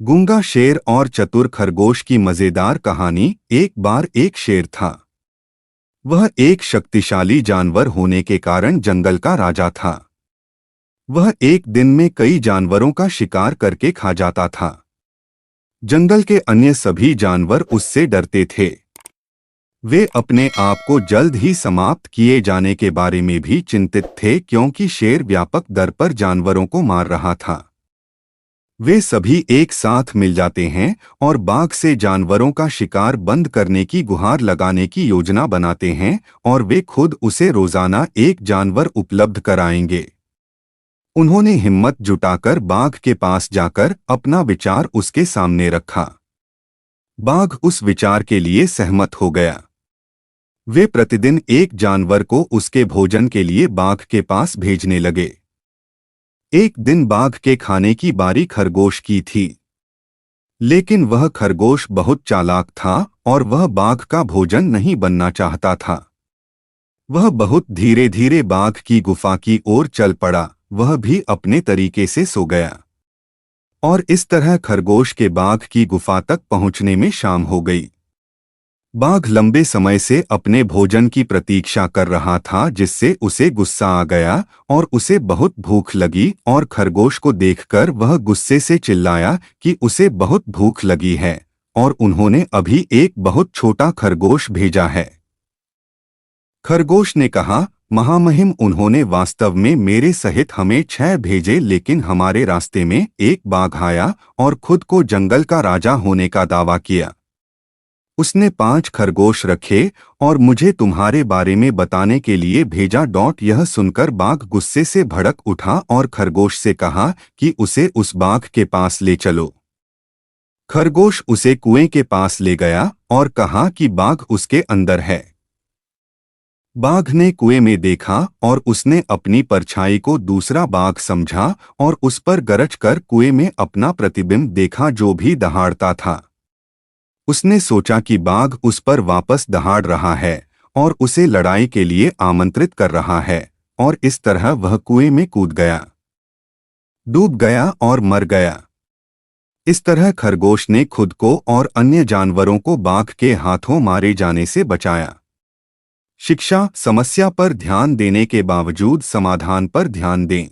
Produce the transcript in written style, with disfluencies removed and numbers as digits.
गूंगा शेर और चतुर खरगोश की मजेदार कहानी। एक बार एक शेर था। वह एक शक्तिशाली जानवर होने के कारण जंगल का राजा था। वह एक दिन में कई जानवरों का शिकार करके खा जाता था। जंगल के अन्य सभी जानवर उससे डरते थे। वे अपने आप को जल्द ही समाप्त किए जाने के बारे में भी चिंतित थे, क्योंकि शेर व्यापक दर पर जानवरों को मार रहा था। वे सभी एक साथ मिल जाते हैं और बाघ से जानवरों का शिकार बंद करने की गुहार लगाने की योजना बनाते हैं, और वे खुद उसे रोजाना एक जानवर उपलब्ध कराएंगे। उन्होंने हिम्मत जुटाकर बाघ के पास जाकर अपना विचार उसके सामने रखा। बाघ उस विचार के लिए सहमत हो गया। वे प्रतिदिन एक जानवर को उसके भोजन के लिए बाघ के पास भेजने लगे। एक दिन बाघ के खाने की बारी खरगोश की थी, लेकिन वह खरगोश बहुत चालाक था और वह बाघ का भोजन नहीं बनना चाहता था। वह बहुत धीरे धीरे बाघ की गुफा की ओर चल पड़ा। वह भी अपने तरीके से सो गया, और इस तरह खरगोश के बाघ की गुफा तक पहुंचने में शाम हो गई। बाघ लंबे समय से अपने भोजन की प्रतीक्षा कर रहा था, जिससे उसे गुस्सा आ गया और उसे बहुत भूख लगी, और खरगोश को देखकर वह गुस्से से चिल्लाया कि उसे बहुत भूख लगी है और उन्होंने अभी एक बहुत छोटा खरगोश भेजा है। खरगोश ने कहा, महामहिम, उन्होंने वास्तव में मेरे सहित हमें 6 भेजे, लेकिन हमारे रास्ते में एक बाघ आया और खुद को जंगल का राजा होने का दावा किया। उसने 5 खरगोश रखे और मुझे तुम्हारे बारे में बताने के लिए भेजा। यह सुनकर बाघ गुस्से से भड़क उठा और खरगोश से कहा कि उसे उस बाघ के पास ले चलो। खरगोश उसे कुएं के पास ले गया और कहा कि बाघ उसके अंदर है। बाघ ने कुएं में देखा और उसने अपनी परछाई को दूसरा बाघ समझा और उस पर गरज कर कुएं में अपना प्रतिबिंब देखा, जो भी दहाड़ता था। उसने सोचा कि बाघ उस पर वापस दहाड़ रहा है और उसे लड़ाई के लिए आमंत्रित कर रहा है, और इस तरह वह कुएं में कूद गया, डूब गया और मर गया। इस तरह खरगोश ने खुद को और अन्य जानवरों को बाघ के हाथों मारे जाने से बचाया। शिक्षा: समस्या पर ध्यान देने के बावजूद समाधान पर ध्यान दें।